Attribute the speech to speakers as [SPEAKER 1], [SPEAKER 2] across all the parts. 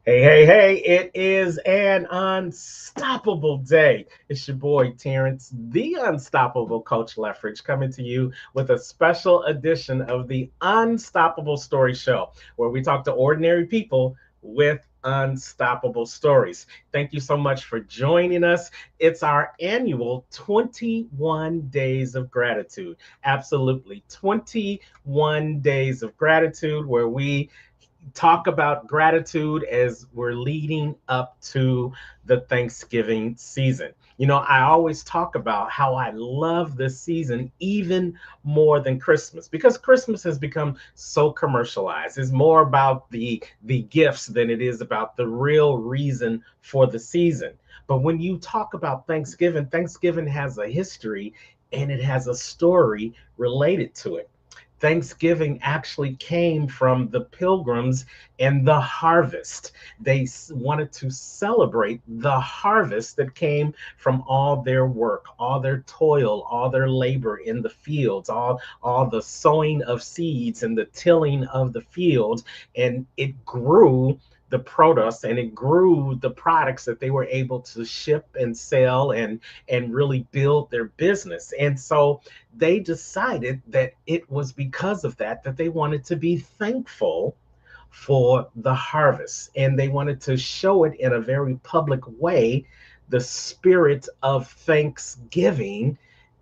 [SPEAKER 1] Hey, hey, hey, it is an unstoppable day. It's your boy Terrence, the unstoppable Coach Leffridge, coming to you with a special edition of the Unstoppable Story Show, where we talk to ordinary people with unstoppable stories. Thank you so much for joining us. It's our annual 21 Days of Gratitude. Absolutely, 21 Days of Gratitude, where we talk about gratitude as we're leading up to the Thanksgiving season. You know, I always talk about how I love this season even more than Christmas because Christmas has become so commercialized. It's more about the gifts than it is about the real reason for the season. But when you talk about Thanksgiving, Thanksgiving has a history and it has a story related to it. Thanksgiving actually came from the pilgrims and the harvest. They wanted to celebrate the harvest that came from all their work, all their toil, all their labor in the fields, all the sowing of seeds and the tilling of the fields. And it grew the produce and it grew the products that they were able to ship and sell and really build their business. And so they decided that it was because of that that they wanted to be thankful for the harvest and they wanted to show it in a very public way, the spirit of thanksgiving.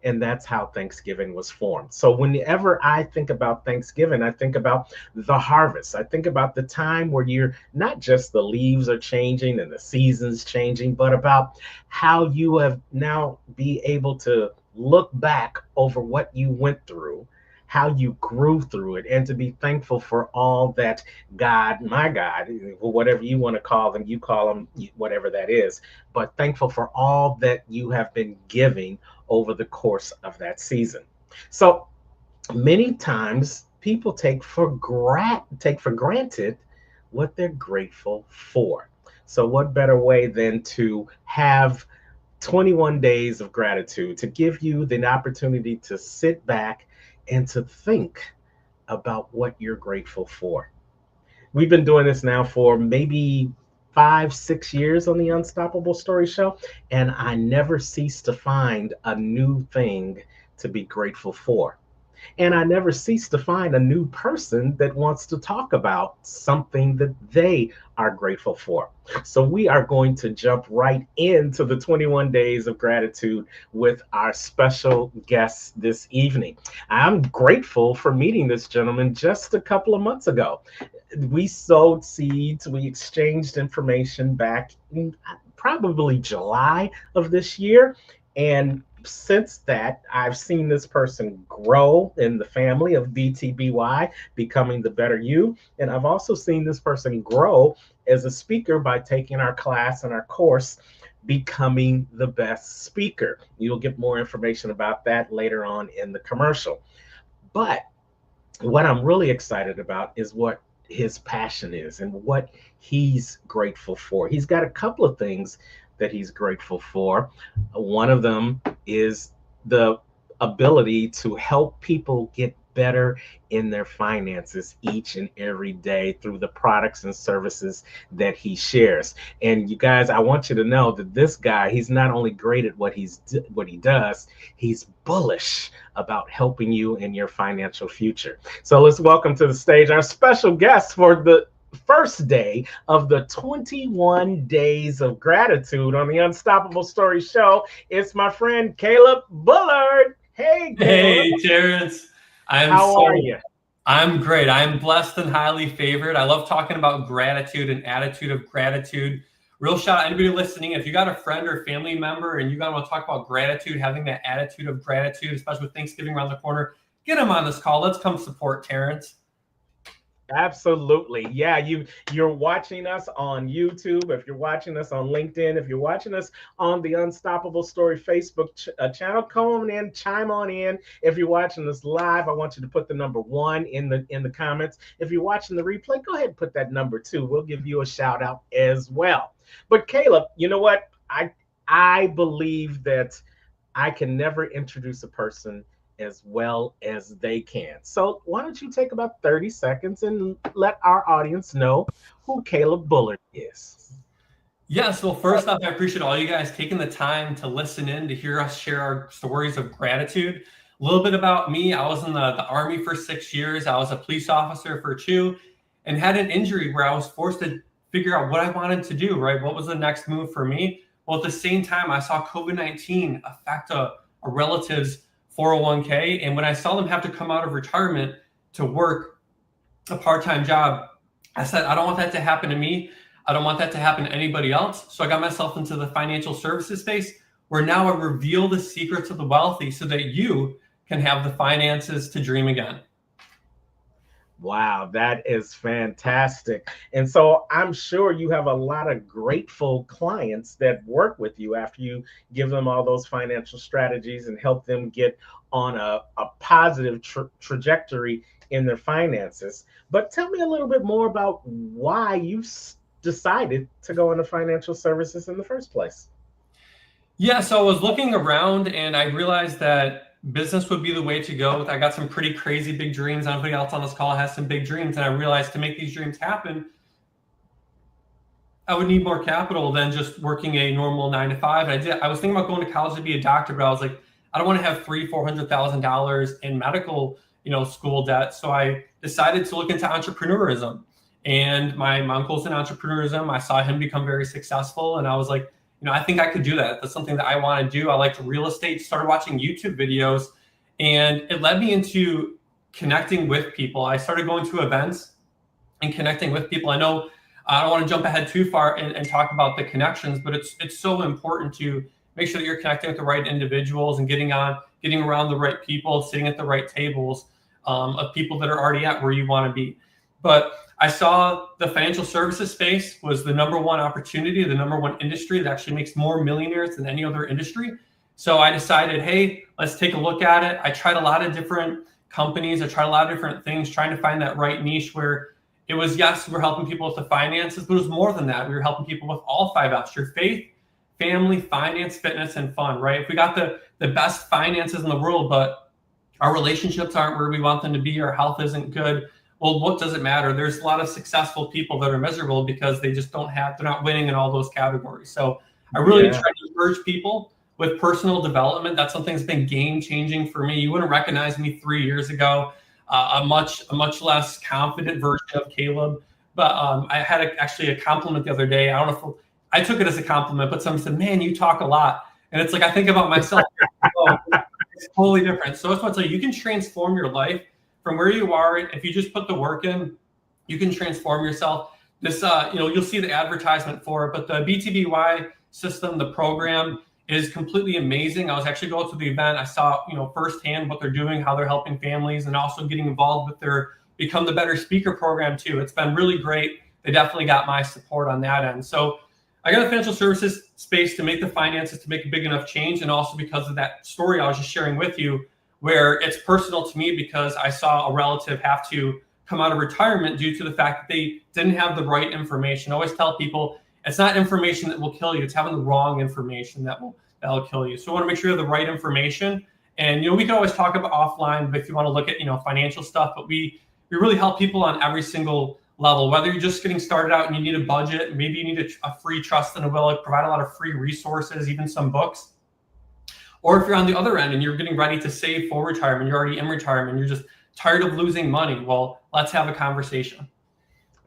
[SPEAKER 1] And that's how Thanksgiving was formed. So whenever I think about Thanksgiving, I think about the harvest. I think about the time where you're not just the leaves are changing and the seasons changing, but about how you have now be able to look back over what you went through, how you grew through it, and to be thankful for all that God, my God, whatever you want to call them, you call them whatever that is, but thankful for all that you have been giving over the course of that season. So many times people take for granted what they're grateful for. So what better way than to have 21 days of gratitude to give you the opportunity to sit back and to think about what you're grateful for. We've been doing this now for maybe 5, 6 years on the Unstoppable Story Show, and I never cease to find a new thing to be grateful for. And I never cease to find a new person that wants to talk about something that they are grateful for. So we are going to jump right into the 21 days of gratitude with our special guest this evening. I'm grateful for meeting this gentleman just a couple of months ago. We sowed seeds, we exchanged information back in probably July of this year. And since that, I've seen this person grow in the family of BTBY, becoming the better you. And I've also seen this person grow as a speaker by taking our class and our course, Becoming the Best Speaker. You'll get more information about that later on in the commercial. But what I'm really excited about is what his passion is and what he's grateful for. He's got a couple of things that he's grateful for. One of them is the ability to help people get better in their finances each and every day through the products and services that he shares. And you guys, I want you to know that this guy, he's not only great at what he does, he's bullish about helping you in your financial future. So let's welcome to the stage our special guest for the first day of the 21 days of gratitude on the Unstoppable Story Show. It's my friend Caleb Bullard. Hey, Caleb.
[SPEAKER 2] Hey, Terrence. I'm
[SPEAKER 1] How are
[SPEAKER 2] so
[SPEAKER 1] you?
[SPEAKER 2] I'm great. I'm blessed and highly favored. I love talking about gratitude and attitude of gratitude. Real shout out anybody listening. If you got a friend or family member and you got to want to talk about gratitude, having that attitude of gratitude, especially with Thanksgiving around the corner, get them on this call. Let's come support Terrence.
[SPEAKER 1] Absolutely. Yeah, you're watching us on YouTube, if you're watching us on LinkedIn, if you're watching us on the Unstoppable Story Facebook channel, come on in, chime on in. If you're watching this live, I want you to put the number 1 in the comments. If you're watching the replay, go ahead and put that number 2. We'll give you a shout out as well. But Caleb, you know what? I believe that I can never introduce a person as well as they can. So, why don't you take about 30 seconds and let our audience know who Caleb Bullard is?
[SPEAKER 2] Yes, well, first off, I appreciate all you guys taking the time to listen in, to hear us share our stories of gratitude. A little bit about me. I was in the Army for 6 years. I was a police officer for 2 and had an injury where I was forced to figure out what I wanted to do, right? What was the next move for me? Well, at the same time, I saw COVID-19 affect a relative's 401k. And when I saw them have to come out of retirement to work a part-time job, I said, I don't want that to happen to me. I don't want that to happen to anybody else. So I got myself into the financial services space where now I reveal the secrets of the wealthy so that you can have the finances to dream again.
[SPEAKER 1] Wow, that is fantastic. And so I'm sure you have a lot of grateful clients that work with you after you give them all those financial strategies and help them get on a positive trajectory in their finances. But tell me a little bit more about why you decided to go into financial services in the first place.
[SPEAKER 2] Yeah, so I was looking around and I realized that business would be the way to go. I got some pretty crazy big dreams. Everybody else on this call has some big dreams. And I realized to make these dreams happen, I would need more capital than just working a normal 9 to 5. I was thinking about going to college to be a doctor, but I was like, I don't want to have $300,000-$400,000 in medical, school debt. So I decided to look into entrepreneurism. And my uncle's in entrepreneurism. I saw him become very successful, and I was like, I think I could do that. That's something that I want to do. I liked real estate. Started watching YouTube videos, and it led me into connecting with people. I started going to events and connecting with people. I know I don't want to jump ahead too far and talk about the connections, but it's so important to make sure that you're connecting with the right individuals and getting around the right people, sitting at the right tables of people that are already at where you want to be. But I saw the financial services space was the number one opportunity, the number one industry that actually makes more millionaires than any other industry. So I decided, hey, let's take a look at it. I tried a lot of different companies. I tried a lot of different things, trying to find that right niche where it was, yes, we're helping people with the finances, but it was more than that. We were helping people with all 5 F's: your faith, family, finance, fitness, and fun, right? If we got the best finances in the world, but our relationships aren't where we want them to be, our health isn't good, well, what does it matter? There's a lot of successful people that are miserable because they're not winning in all those categories. So I really try to encourage people with personal development. That's something that's been game changing for me. You wouldn't recognize me 3 years ago, a much less confident version of Caleb. But I had actually a compliment the other day. I don't know if I took it as a compliment, but someone said, "Man, you talk a lot." And it's like, I think about myself. It's totally different. So that's what I tell you. You can transform your life from where you are. If you just put the work in, you can transform yourself. This, you'll see the advertisement for it, but the BTBY system, the program, is completely amazing. I was actually going to the event. I saw, firsthand what they're doing, how they're helping families, and also getting involved with their Become the Better Speaker program too. It's been really great. They definitely got my support on that end. So I got a financial services space to make the finances, to make a big enough change, and also because of that story I was just sharing with you, where it's personal to me because I saw a relative have to come out of retirement due to the fact that they didn't have the right information. I always tell people, it's not information that will kill you. It's having the wrong information that'll kill you. So I want to make sure you have the right information. And, we can always talk about offline, but if you want to look at, financial stuff, but we really help people on every single level, whether you're just getting started out and you need a budget, maybe you need a free trust and a will, provide a lot of free resources, even some books. Or if you're on the other end and you're getting ready to save for retirement, you're already in retirement, you're just tired of losing money. Well, let's have a conversation.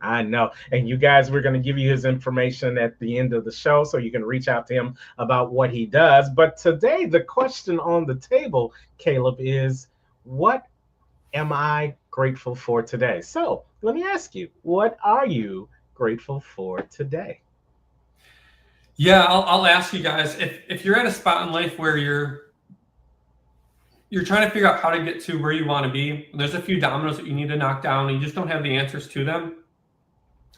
[SPEAKER 1] I know. And you guys, we're going to give you his information at the end of the show so you can reach out to him about what he does. But today, the question on the table, Caleb, is what am I grateful for today? So let me ask you, what are you grateful for today?
[SPEAKER 2] Yeah, I'll ask you guys, if you're at a spot in life where you're trying to figure out how to get to where you want to be, there's a few dominoes that you need to knock down and you just don't have the answers to them,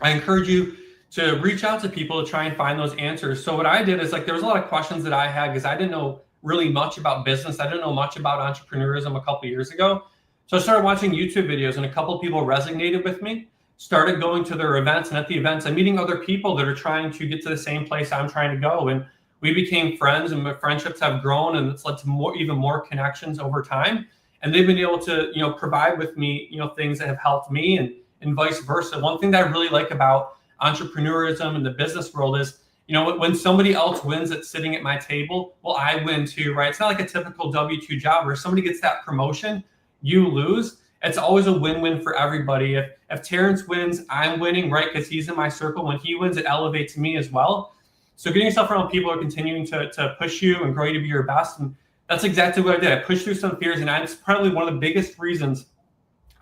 [SPEAKER 2] I encourage you to reach out to people to try and find those answers. So what I did is, there was a lot of questions that I had because I didn't know really much about business. I didn't know much about entrepreneurism a couple of years ago. So I started watching YouTube videos and a couple of people resonated with me, started going to their events, and at the events, I'm meeting other people that are trying to get to the same place I'm trying to go. And we became friends, and my friendships have grown, and it's led to even more connections over time. and they've been able to, provide with me, things that have helped me, and vice versa. One thing that I really like about entrepreneurism in the business world is, when somebody else wins at sitting at my table, well, I win too, right? It's not like a typical W-2 job where somebody gets that promotion, you lose. It's always a win-win for everybody. If Terrence wins, I'm winning, right? Because he's in my circle. When he wins, it elevates me as well. So getting yourself around people who are continuing to push you and grow you to be your best. And that's exactly what I did. I pushed through some fears, and it's probably one of the biggest reasons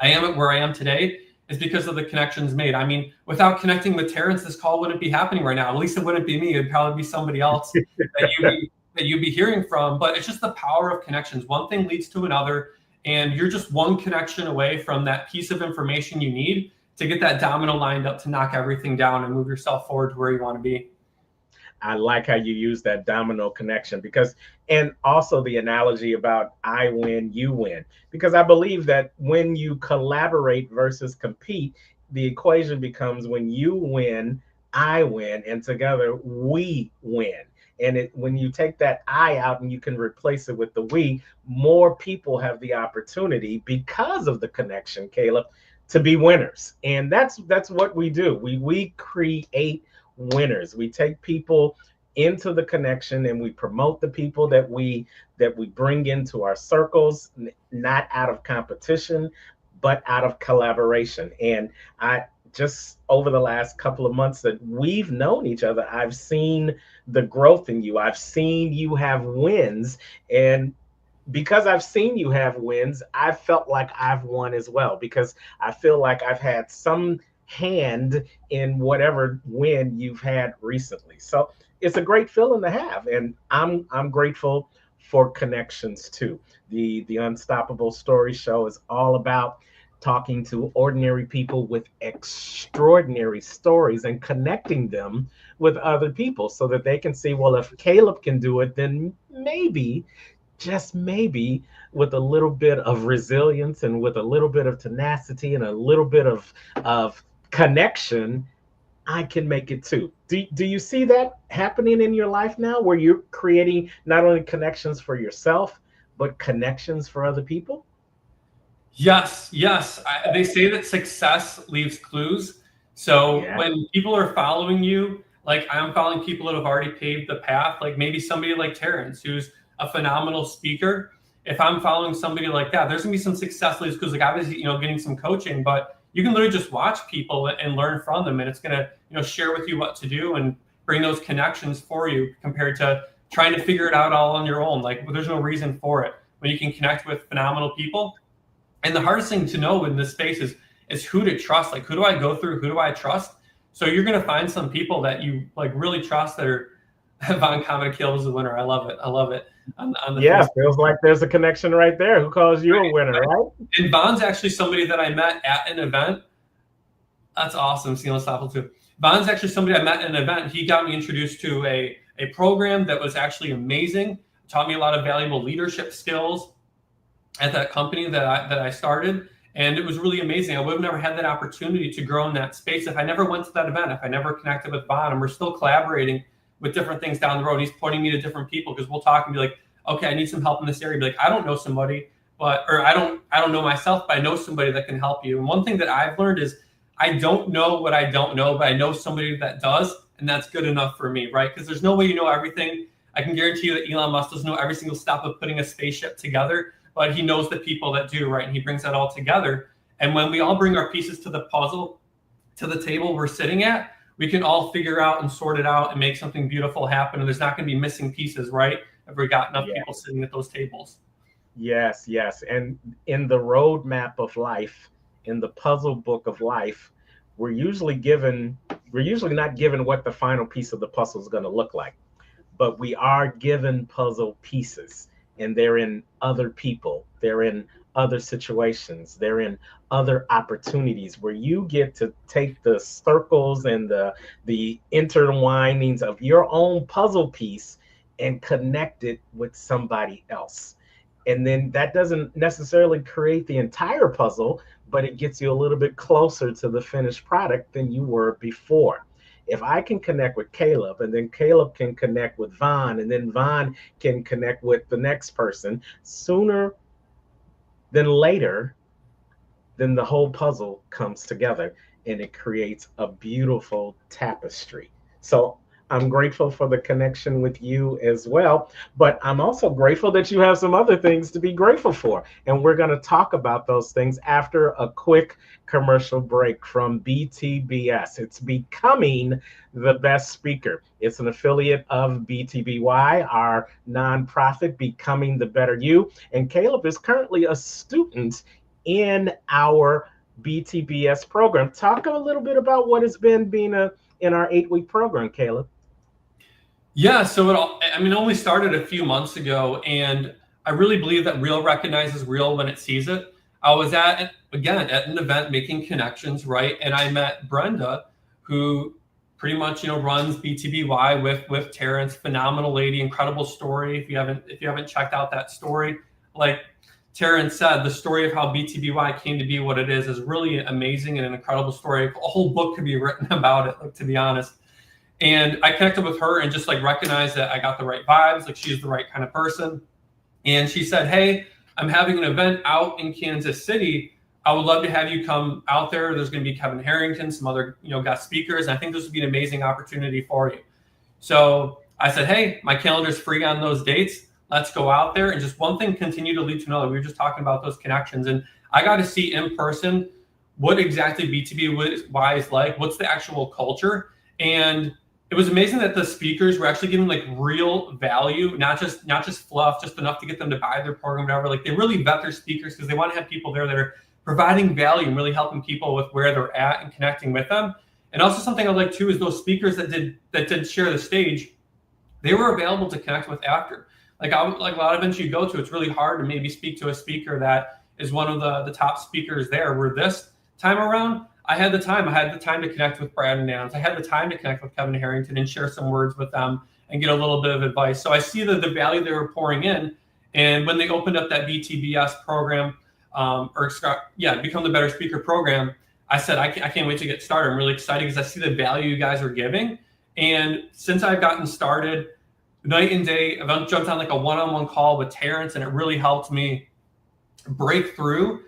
[SPEAKER 2] I am at where I am today is because of the connections made. I mean, without connecting with Terrence, this call wouldn't be happening right now. At least it wouldn't be me. It'd probably be somebody else that you'd be hearing from. But it's just the power of connections. One thing leads to another, and you're just one connection away from that piece of information you need to get that domino lined up to knock everything down and move yourself forward to where you want to be.
[SPEAKER 1] I like how you use that domino connection and also the analogy about I win, you win, because I believe that when you collaborate versus compete, the equation becomes when you win, I win, and together we win. And when you take that I out and you can replace it with the we, more people have the opportunity because of the connection, Caleb, to be winners. And that's what we do. We create winners. We take people into the connection and we promote the people that we bring into our circles, not out of competition, but out of collaboration. And I just over the last couple of months that we've known each other, I've seen the growth in you. I've seen you have wins. And because I've seen you have wins, I've felt like I've won as well, because I feel like I've had some hand in whatever win you've had recently. So it's a great feeling to have, and I'm grateful for connections too. The Unstoppable Story Show is all about talking to ordinary people with extraordinary stories and connecting them with other people so that they can see, well, if Caleb can do it, then maybe, just maybe, with a little bit of resilience and with a little bit of tenacity and a little bit of connection, I can make it too. Do you see that happening in your life now, where you're creating not only connections for yourself, but connections for other people?
[SPEAKER 2] Yes. They say that success leaves clues. So
[SPEAKER 1] Yeah.
[SPEAKER 2] when people are following you, like I'm following people that have already paved the path, like maybe somebody like Terrence, who's a phenomenal speaker. If I'm following somebody like that, there's gonna be some success leaves because, like, obviously, getting some coaching, but you can literally just watch people and learn from them, and it's gonna, share with you what to do and bring those connections for you compared to trying to figure it out all on your own. Like, there's no reason for it when you can connect with phenomenal people. And the hardest thing to know in this space is who to trust. Like, who do I go through? Who do I trust? So you're going to find some people that you like really trust that are Von Comedy Kills the winner. I love it. On the
[SPEAKER 1] Yeah, feels like there's a connection right there. Who calls you a winner, right?
[SPEAKER 2] And Von's actually somebody that I met at an event. That's awesome. See, Unstoppable too. Von's actually somebody I met at an event. He got me introduced to a program that was actually amazing. Taught me a lot of valuable leadership skills at that company that I started. And it was really amazing. I would have never had that opportunity to grow in that space if I never went to that event, if I never connected with Von. And we're still collaborating with different things down the road. He's pointing me to different people because we'll talk and be like, okay, I need some help in this area. Be like, I don't know somebody, or I don't know myself, but I know somebody that can help you. And one thing that I've learned is I don't know what I don't know, but I know somebody that does, and that's good enough for me, right? Because there's no way you know everything. I can guarantee you that Elon Musk doesn't know every single step of putting a spaceship together, but he knows the people that do, right? And he brings that all together. And when we all bring our pieces to the puzzle, to the table we're sitting at, we can all figure out and sort it out and make something beautiful happen. And there's not going to be missing pieces, right? If we got enough people sitting at those tables.
[SPEAKER 1] Yes. And in the roadmap of life, in the puzzle book of life, we're usually not given what the final piece of the puzzle is going to look like, but we are given puzzle pieces, and they're in other people, they're in other situations, they're in other opportunities where you get to take the circles and the intertwinings of your own puzzle piece and connect it with somebody else. And then that doesn't necessarily create the entire puzzle, but it gets you a little bit closer to the finished product than you were before. If I can connect with Caleb, and then Caleb can connect with Von, and then Von can connect with the next person, sooner Then later, then the whole puzzle comes together and it creates a beautiful tapestry. So I'm grateful for the connection with you as well, but I'm also grateful that you have some other things to be grateful for. And we're going to talk about those things after a quick commercial break from BTBS. It's Becoming the Best Speaker. It's an affiliate of BTBY, our nonprofit, Becoming the Better You. And Caleb is currently a student in our BTBS program. Talk a little bit about what it's been being in our 8-week program, Caleb.
[SPEAKER 2] Yeah, so it only started a few months ago, and I really believe that real recognizes real when it sees it. I was again at an event making connections, right? And I met Brenda, who pretty much runs BTBY with Terrence. Phenomenal lady, incredible story. If you haven't checked out that story, like Terrence said, the story of how BTBY came to be what it is really amazing and an incredible story. A whole book could be written about it, like, to be honest. And I connected with her and just like recognized that I got the right vibes, like she's the right kind of person. And she said, "Hey, I'm having an event out in Kansas City. I would love to have you come out there. There's going to be Kevin Harrington, some other guest speakers, and I think this would be an amazing opportunity for you." So I said, "Hey, my calendar's free on those dates. Let's go out there." And just one thing continued to lead to another. We were just talking about those connections, and I got to see in person what exactly BTBY is like. What's the actual culture? And it was amazing that the speakers were actually giving like real value, not just fluff, just enough to get them to buy their program, whatever. Like, they really vet their speakers because they want to have people there that are providing value and really helping people with where they're at and connecting with them. And also something I like too is those speakers that did share the stage, they were available to connect with after. Like a lot of events you go to, it's really hard to maybe speak to a speaker that is one of the top speakers there. Where this time around, I had the time. I had the time to connect with Brad and Nance. I had the time to connect with Kevin Harrington and share some words with them and get a little bit of advice. So I see the value they were pouring in. And when they opened up that BTBS program, Become the Better Speaker program, I said, I can't wait to get started. I'm really excited because I see the value you guys are giving. And since I've gotten started, night and day, I've jumped on like a one-on-one call with Terrence, and it really helped me break through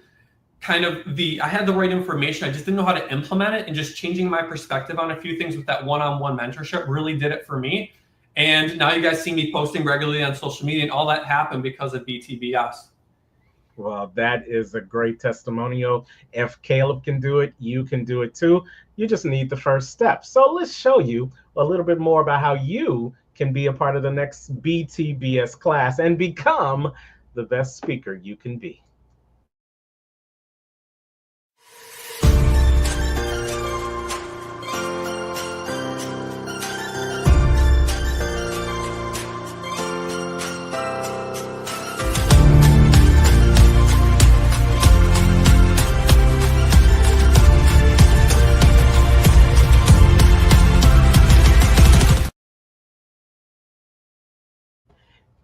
[SPEAKER 2] I had the right information. I just didn't know how to implement it, and just changing my perspective on a few things with that one-on-one mentorship really did it for me. And now you guys see me posting regularly on social media, and all that happened because of BTBS.
[SPEAKER 1] Well, that is a great testimonial. If Caleb can do it, you can do it too. You just need the first step. So let's show you a little bit more about how you can be a part of the next BTBS class and become the best speaker you can be.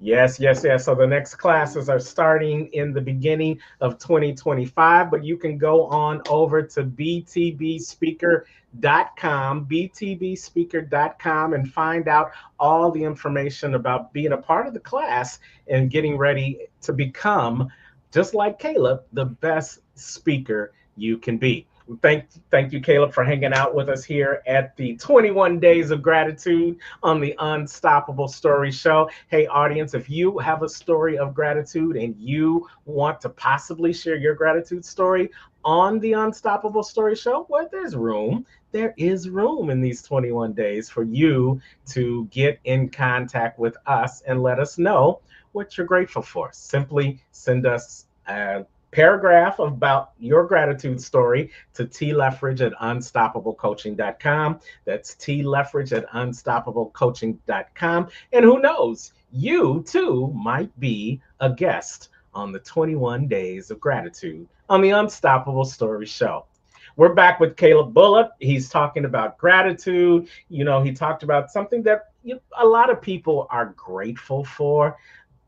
[SPEAKER 1] Yes, yes, yes. So the next classes are starting in the beginning of 2025, but you can go on over to btbspeaker.com and find out all the information about being a part of the class and getting ready to become, just like Caleb, the best speaker you can be. Thank you, Caleb, for hanging out with us here at the 21 Days of Gratitude on the Unstoppable Story Show. Hey, audience, if you have a story of gratitude and you want to possibly share your gratitude story on the Unstoppable Story Show, well, there is room in these 21 days for you to get in contact with us and let us know what you're grateful for. Simply send us a paragraph about your gratitude story to tleffridge@unstoppablecoaching.com. That's tleffridge@unstoppablecoaching.com. And who knows, you too might be a guest on the 21 Days of Gratitude on the Unstoppable Story Show. We're back with Caleb Bullard. He's talking about gratitude. He talked about something that a lot of people are grateful for.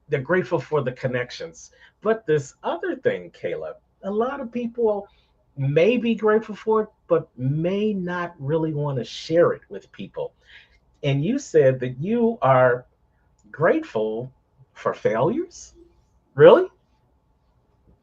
[SPEAKER 1] They're grateful for the connections. But this other thing, Caleb, a lot of people may be grateful for it, but may not really want to share it with people. And you said that you are grateful for failures? Really?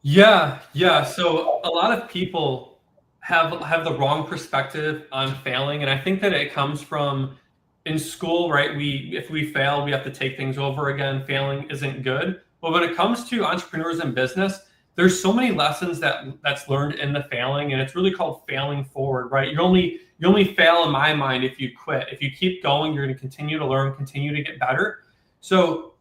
[SPEAKER 2] Yeah. So a lot of people have the wrong perspective on failing, and I think that it comes from in school, right? If we fail, we have to take things over again. Failing isn't good. But when it comes to entrepreneurs and business, there's so many lessons that's learned in the failing, and it's really called failing forward, right? You only fail in my mind if you quit. If you keep going, you're going to continue to learn, continue to get better. So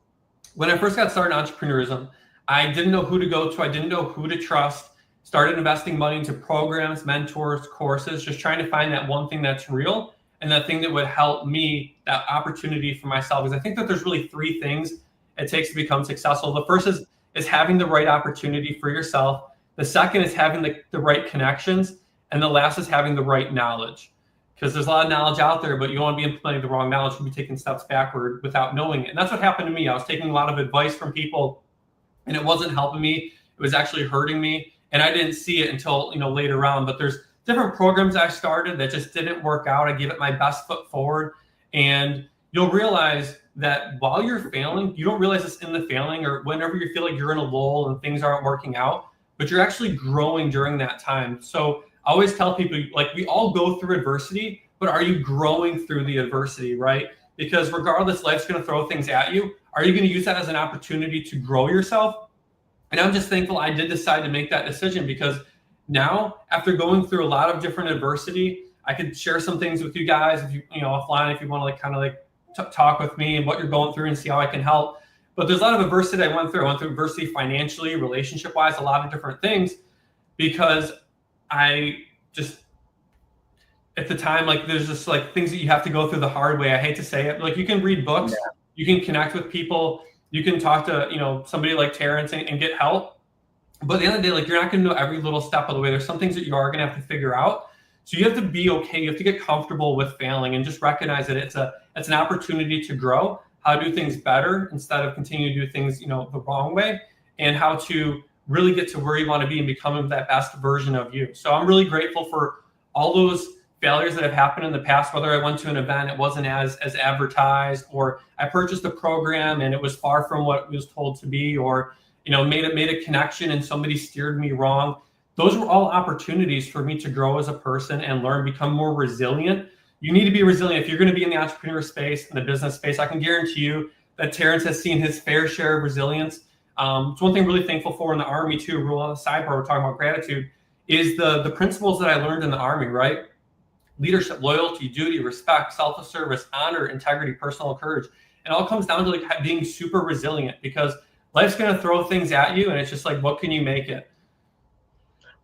[SPEAKER 2] when I first got started in entrepreneurism, I didn't know who to go to. I didn't know who to trust. Started investing money into programs, mentors, courses, just trying to find that one thing that's real and that thing that would help me, that opportunity for myself. Because I think that there's really three things it takes to become successful. The first is having the right opportunity for yourself. The second is having the right connections. And the last is having the right knowledge. Because there's a lot of knowledge out there, but you don't want to be implementing the wrong knowledge. You'll be taking steps backward without knowing it. And that's what happened to me. I was taking a lot of advice from people, and it wasn't helping me. It was actually hurting me, and I didn't see it until later on. But there's different programs I started that just didn't work out. I gave it my best foot forward, and you'll realize that while you're failing, you don't realize this in the failing or whenever you feel like you're in a lull and things aren't working out, but you're actually growing during that time. So I always tell people, like, we all go through adversity, but are you growing through the adversity, right? Because regardless, life's going to throw things at you. Are you going to use that as an opportunity to grow yourself? And I'm just thankful I did decide to make that decision, because now, after going through a lot of different adversity, I could share some things with you guys if you offline, if you want to talk with me and what you're going through and see how I can help. But there's a lot of adversity I went through. I went through adversity financially, relationship wise, a lot of different things, because I just, at the time, like, there's just like things that you have to go through the hard way. I hate to say it. Like, you can read books, you can connect with people, you can talk to, somebody like Terrence and get help. But at the end of the day, like, you're not going to know every little step of the way. There's some things that you are going to have to figure out. So you have to be okay. You have to get comfortable with failing and just recognize that it's an opportunity to grow, how to do things better instead of continue to do things, the wrong way, and how to really get to where you want to be and becoming that best version of you. So I'm really grateful for all those failures that have happened in the past, whether I went to an event, it wasn't as advertised, or I purchased a program and it was far from what it was told to be, or made a connection and somebody steered me wrong. Those were all opportunities for me to grow as a person and learn, become more resilient. You need to be resilient if you're going to be in the entrepreneur space, in the business space. I can guarantee you that Terrence has seen his fair share of resilience. It's one thing I'm really thankful for in the Army too. Real sidebar, we're talking about gratitude, is the principles that I learned in the Army, right? Leadership, loyalty, duty, respect, self-service, honor, integrity, personal courage. It all comes down to like being super resilient, because life's going to throw things at you, and it's just like, what can you make it?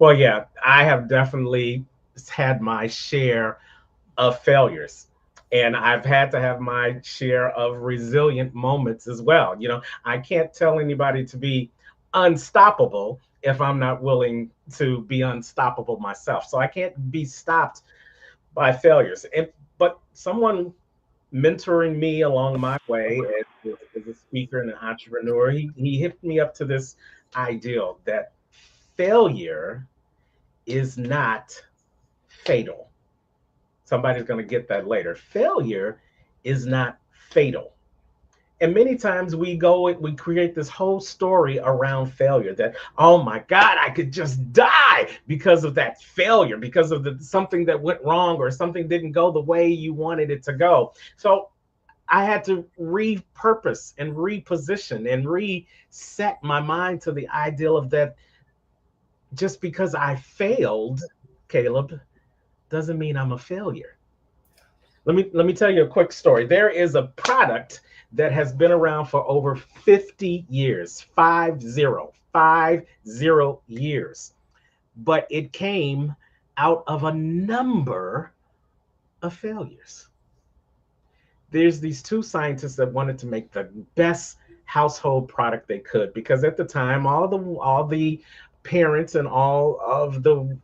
[SPEAKER 1] Well, yeah, I have definitely had my share of failures, and I've had to have my share of resilient moments as well. I can't tell anybody to be unstoppable if I'm not willing to be unstoppable myself. So I can't be stopped by failures. But someone mentoring me along my way as a speaker and an entrepreneur, he hit me up to this ideal that failure is not fatal. Somebody's going to get that later. Failure is not fatal. And many times we create this whole story around failure that, oh my God, I could just die because of that failure, because of something that went wrong or something didn't go the way you wanted it to go. So I had to repurpose and reposition and reset my mind to the ideal of that. Just because I failed, Caleb, doesn't mean I'm a failure. Let me tell you a quick story. There is a product that has been around for over 50 years, 50 years, but it came out of a number of failures. There's these two scientists that wanted to make the best household product they could, because at the time all the parents and all of the,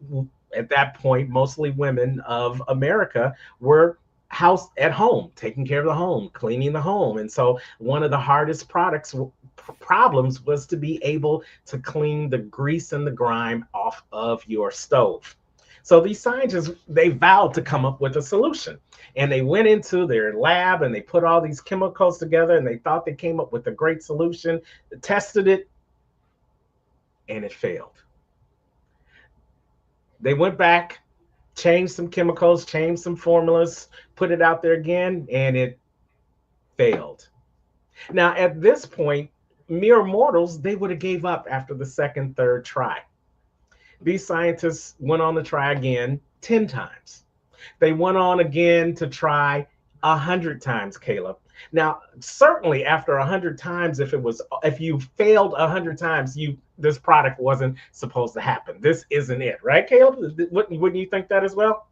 [SPEAKER 1] at that point, mostly women of America were house at home, taking care of the home, cleaning the home. And so one of the hardest problems was to be able to clean the grease and the grime off of your stove. So these scientists, they vowed to come up with a solution. And they went into their lab and they put all these chemicals together and they thought they came up with a great solution, tested it, and it failed. They went back, changed some chemicals, changed some formulas, put it out there again, and it failed. Now, at this point, mere mortals, they would have gave up after the second, third try. These scientists went on to try again 10 times. They went on again to try 100 times, Caleb. Now, certainly after 100 times, if you failed 100 times, this product wasn't supposed to happen. This isn't it, right, Caleb? Wouldn't you think that as well?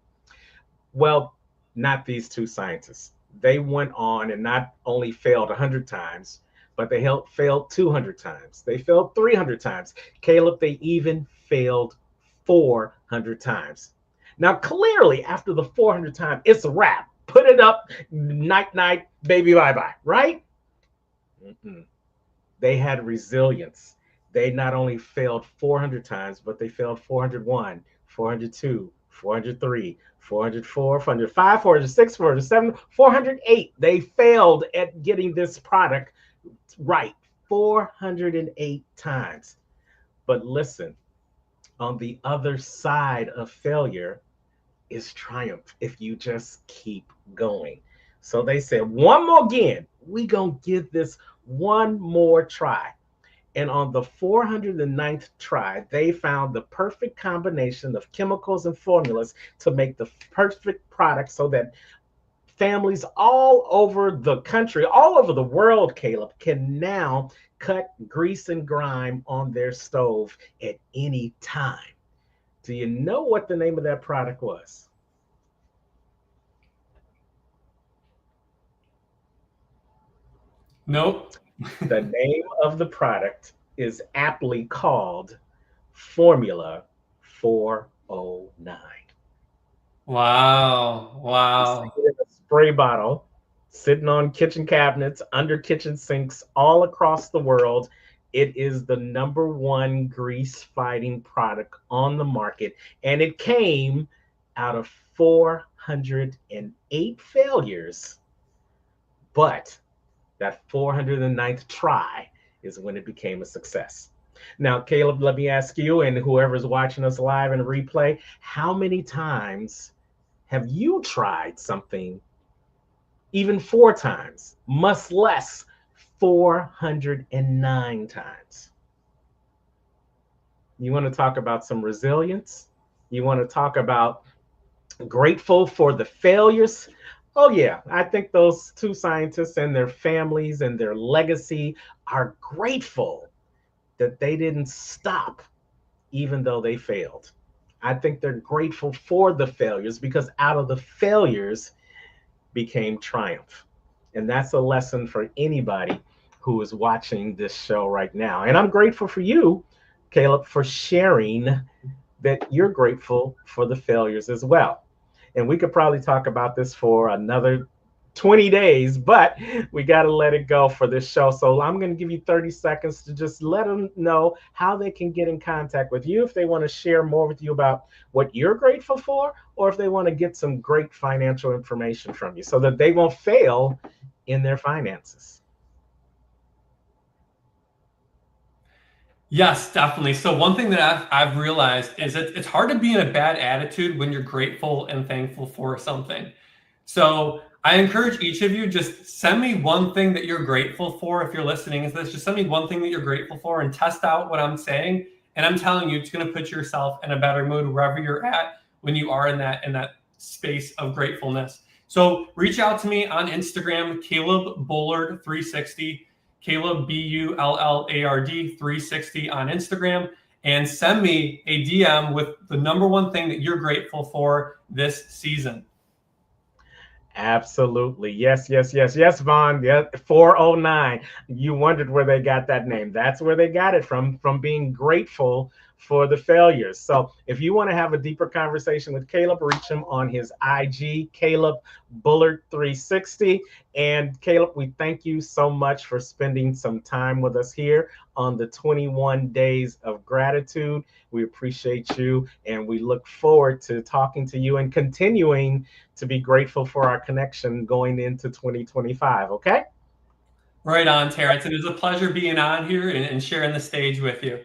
[SPEAKER 1] Well, not these two scientists. They went on and not only failed 100 times, but they failed 200 times. They failed 300 times. Caleb, they even failed 400 times. Now, clearly, after the 400th time, it's a wrap. Put it up, night, night, baby, bye bye, right? Mm-mm. They had resilience. They not only failed 400 times, but they failed 401, 402, 403, 404, 405, 406, 407, 408. They failed at getting this product right 408 times. But listen, on the other side of failure is triumph if you just keep going. So they said, one more again, we gonna give this one more try. And on the 409th try, they found the perfect combination of chemicals and formulas to make the perfect product so that families all over the country, all over the world, Caleb, can now cut grease and grime on their stove at any time. Do you know what the name of that product was?
[SPEAKER 2] Nope.
[SPEAKER 1] The name of the product is aptly called Formula 409.
[SPEAKER 2] Wow.
[SPEAKER 1] You see
[SPEAKER 2] Wow.
[SPEAKER 1] it in a spray bottle, sitting on kitchen cabinets, under kitchen sinks, all across the world. It is the number one grease fighting product on the market, and it came out of 408 failures. But that 409th try is when it became a success. Now, Caleb, let me ask you, and whoever's watching us live and replay, how many times have you tried something even 4 times, much less 409 times? You want to talk about some resilience? You want to talk about grateful for the failures? Oh, yeah, I think those two scientists and their families and their legacy are grateful that they didn't stop even though they failed. I think they're grateful for the failures because out of the failures became triumph. And that's a lesson for anybody who is watching this show right now. And I'm grateful for you, Caleb, for sharing that you're grateful for the failures as well. And we could probably talk about this for another 20 days, but we got to let it go for this show. So I'm going to give you 30 seconds to just let them know how they can get in contact with you if they want to share more with you about what you're grateful for, or if they want to get some great financial information from you so that they won't fail in their finances.
[SPEAKER 2] Yes, definitely. So one thing that I've realized is that it's hard to be in a bad attitude when you're grateful and thankful for something. So I encourage each of you, just send me one thing that you're grateful for. If you're listening to this, just send me one thing that you're grateful for and test out what I'm saying. And I'm telling you, it's going to put yourself in a better mood wherever you're at when you are in that space of gratefulness. So reach out to me on Instagram, Caleb Bullard 360. Caleb Bullard 360 on Instagram, and send me a DM with the number one thing that you're grateful for this season.
[SPEAKER 1] Absolutely. Yes, yes, yes, yes, Vaughn. Yeah, 409. You wondered where they got that name. That's where they got it from being grateful for the failures. So if you want to have a deeper conversation with Caleb, reach him on his IG, Caleb Bullard 360. And Caleb, we thank you so much for spending some time with us here on the 21 Days of Gratitude. We appreciate you, and we look forward to talking to you and continuing to be grateful for our connection going into 2025. Okay?
[SPEAKER 2] Right on, Terrence. It is a pleasure being on here and sharing the stage with you.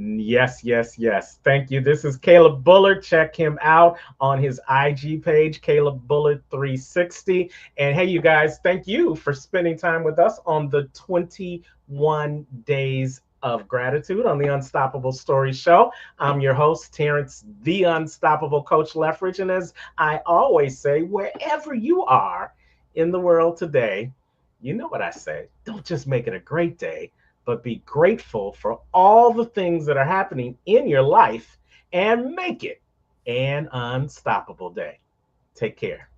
[SPEAKER 1] Yes, yes, yes. Thank you. This is Caleb Bullard. Check him out on his IG page, Caleb Bullard 360. And hey, you guys, thank you for spending time with us on the 21 days of gratitude on the Unstoppable Story Show. I'm your host, Terrence, the Unstoppable Coach Leffridge. And as I always say, wherever you are in the world today, you know what I say. Don't just make it a great day, but be grateful for all the things that are happening in your life and make it an unstoppable day. Take care.